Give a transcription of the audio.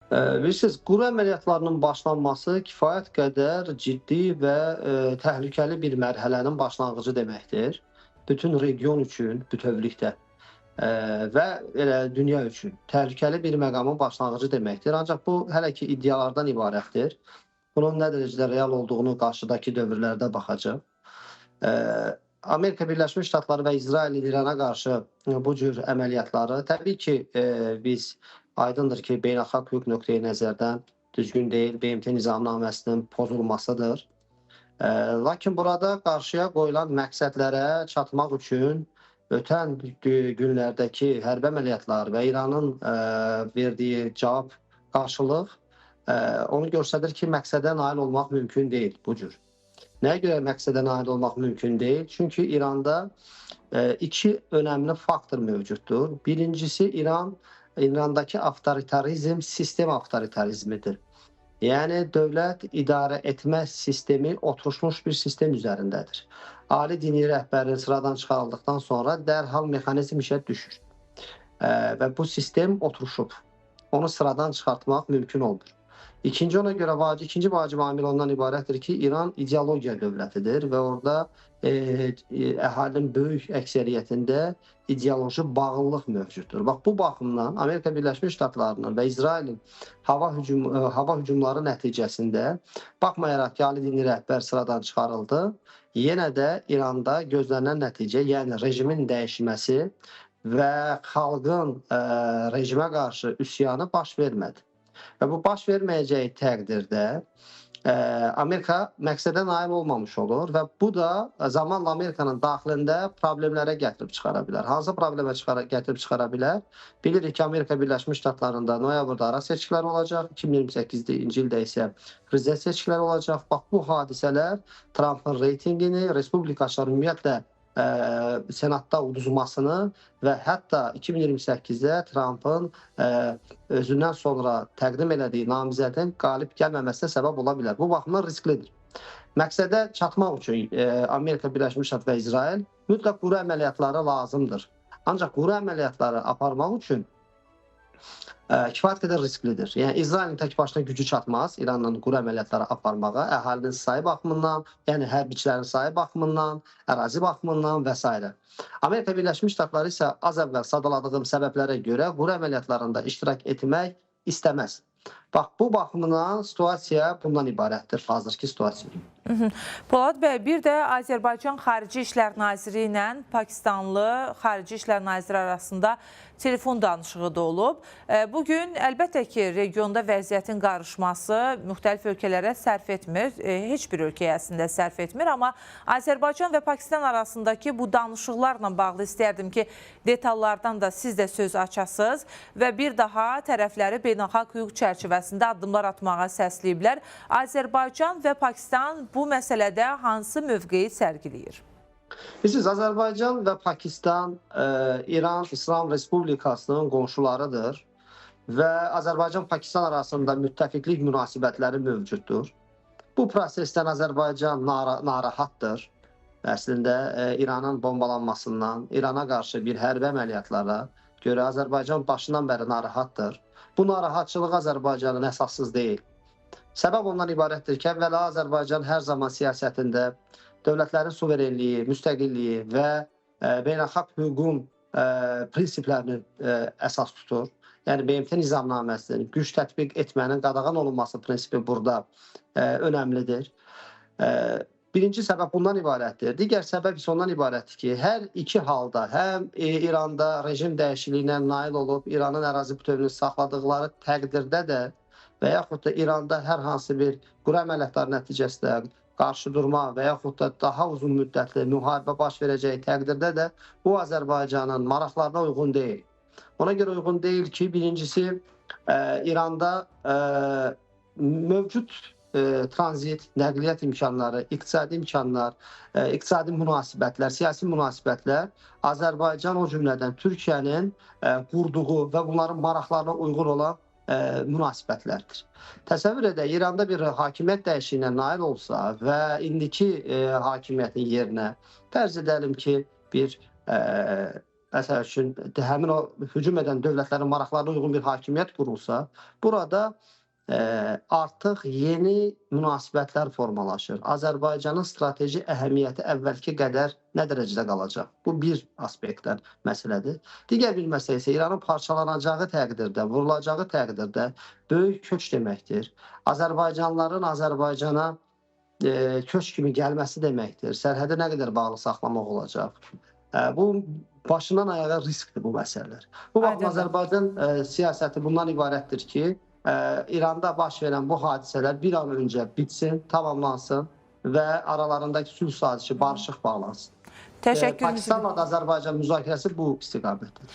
Bilirsiniz, quru əməliyyatlarının başlanması kifayət qədər ciddi və təhlükəli bir mərhələnin başlanğıcı deməkdir. Bütün region üçün bütövlükdə və elə dünya üçün təhlükəli bir məqamın başlanğıcı deməkdir. Ancaq bu hələ ki iddialardan ibarətdir. Bunun nə dərəcədə real olduğunu qarşıdakı dövrlərdə baxacaq. Amerika Birləşmiş Ştatları və İsrailin İrana qarşı bu cür əməliyyatları təbii ki, biz aydındır ki, beynəlxalq hüquq nöqteyi nəzərdən düzgün deyil, BMT nizamnaməsinin pozulmasıdır. Lakin burada qarşıya qoyulan məqsədlərə çatmaq üçün ötən günlərdəki hərbi əməliyyatlar və İranın verdiyi cavab qarşılıq onu göstərir ki, məqsədə nail olmaq mümkün deyil bu cür. Nəyə görə məqsədə nail olmaq mümkün deyil? Çünki İranda iki önəmli faktor mövcuddur. Birincisi, İrandakı avtoritarizm sistem avtoritarizmidir. Yəni, dövlət idarə etmə sistemi oturmuş bir sistem üzərindədir. Ali dini rəhbərin sıradan çıxarıldıqdan sonra dərhal mexanizm işə düşür. Və bu sistem oturuşub. Onu sıradan çıxartmaq mümkün olmur. İkinci vacib amil ondan ibarətdir ki, İran ideologiya dövlətidir və orada əhalinin böyük əksəriyyətində ideoloji bağlılıq mövcuddur. Bax, bu baxımdan Amerika Birləşmiş Ştatlarının və İsrailin hava hücumları nəticəsində, baxmayaraq ki, ali dini rəhbər sıradan çıxarıldı, yenə də İranda gözlənilən nəticə, yəni rejimin dəyişməsi və xalqın rejimə qarşı üsyanı baş vermədi. Və bu baş verməyəcəyi təqdirdə Amerika məqsədə nail olmamış olur və bu da zamanla Amerikanın daxilində problemlərə gətirib çıxara bilər. Hansı problemə gətirib çıxara bilər? Bilirik ki, Amerika Birləşmiş Ştatlarında noyabrda ara seçkiləri olacaq, 2028-ci ildə isə prezident seçkiləri olacaq. Bax, bu hadisələr Trumpın reytingini, respublikaçılar ümumiyyətlə senatda uduzmasını və hətta 2028-də Trumpın özündən sonra təqdim elədiyi namizədin qalib gəlməməsinə səbəb ola bilər. Bu baxımdan risklidir. Məqsədə çatmaq üçün Amerika Birləşmiş Ştatları və İsrail mütləq quru əməliyyatları lazımdır. Ancaq quru əməliyyatları aparmaq üçün kifayət qədər risklidir. Yəni, İsrailin tək başına gücü çatmaz İranla quru əməliyyatları aparmağa, əhalinin sayı baxımından, yəni hərbiçilərin sayı baxımından, ərazi baxımından və s. Amerika Birləşmiş Ştatları isə az əvvəl sadaladığım səbəblərə görə quru əməliyyatlarında iştirak etmək istəməz. Bax, bu baxımdan situasiya bundan ibarətdir, hazırki situasiya. Polad bəy, bir də Azərbaycan Xarici İşlər Naziri ilə Pakistanlı Xarici İşlər Naziri arasında telefon danışığı da olub. Bugün əlbəttə ki, regionda vəziyyətin qarışması müxtəlif ölkələrə sərf etmir, heç bir ölkəyə əslində sərf etmir, amma Azərbaycan və Pakistan arasındakı bu danışıqlarla bağlı istərdim ki, detallardan da siz də söz açasınız və bir daha tərəfləri beynəlxalq hüquq çərçivəsində addımlar atmağa səsləyiblər. Azərbaycan və Pakistan bu məsələdə hansı mövqeyi sərgiləyir? Bilirsiniz, Azərbaycan və Pakistan İran İslam Respublikasının qonşularıdır və Azərbaycan-Pakistan arasında müttəfiqlik münasibətləri mövcuddur. Bu prosesdən Azərbaycan narahatdır. Əslində, İranın bombalanmasından, İrana qarşı bir hərbi əməliyyatlara görə Azərbaycan başından bəri narahatdır. Bu narahatçılıq Azərbaycanın əsassız deyil. Səbəb ondan ibarətdir ki, əvvəla Azərbaycan hər zaman siyasətində dövlətlərin suverenliyi, müstəqilliyi və beynəlxalq hüququn prinsiplərini əsas tutur. Yəni, BMT nizamnaməsinin güc tətbiq etmənin qadağan olunması prinsipi burada önəmlidir. Birinci səbəb bundan ibarətdir. Digər səbəb isə ondan ibarətdir ki, hər iki halda həm İranda rejim dəyişikliyinə nail olub, İranın ərazi bütövlüyünü saxladıqları təqdirdə də və yaxud da İranda hər hansı bir quru əməliyyatlar nəticəsində qarşı durma və yaxud da daha uzun müddətli müharibə baş verəcəyi təqdirdə də bu Azərbaycanın maraqlarına uyğun deyil. Ona görə uyğun deyil ki, birincisi İranda mövcud tranzit, nəqliyyat imkanları, iqtisadi imkanlar, iqtisadi münasibətlər, siyasi münasibətlər Azərbaycan o cümlədən Türkiyənin qurduğu və bunların maraqlarına uyğun olan münasibətlərdir. Təsəvvür edək, İranda bir hakimiyyət dəyişiyinə nail olsa və indiki hakimiyyətin yerinə fərz edəlim ki, bir məsəl üçün həmin o hücum edən dövlətlərin maraqlarına uyğun bir hakimiyyət qurulsa, burada artıq yeni münasibətlər formalaşır. Azərbaycanın strateji əhəmiyyəti əvvəlki qədər nə dərəcədə qalacaq? Bu bir aspektdən məsələdir. Digər bir məsələ isə İranın parçalanacağı təqdirdə, vurulacağı təqdirdə böyük köç deməkdir. Azərbaycanlıların Azərbaycana köç kimi gəlməsi deməkdir. Sərhədə nə qədər bağlı saxlamaq olacaq? Bu başından ayağa riskdir bu məsələlər. Bu baxımdan Azərbaycan siyasəti bundan ibarətdir ki, İranda baş verən bu hadisələr bir an öncə bitsin, tamamlansın və aralarındakı sülh sazişi barışıq bağlansın. Təşəkkür Pakistanla da Azərbaycan müzakirəsi bu istiqamətdədir.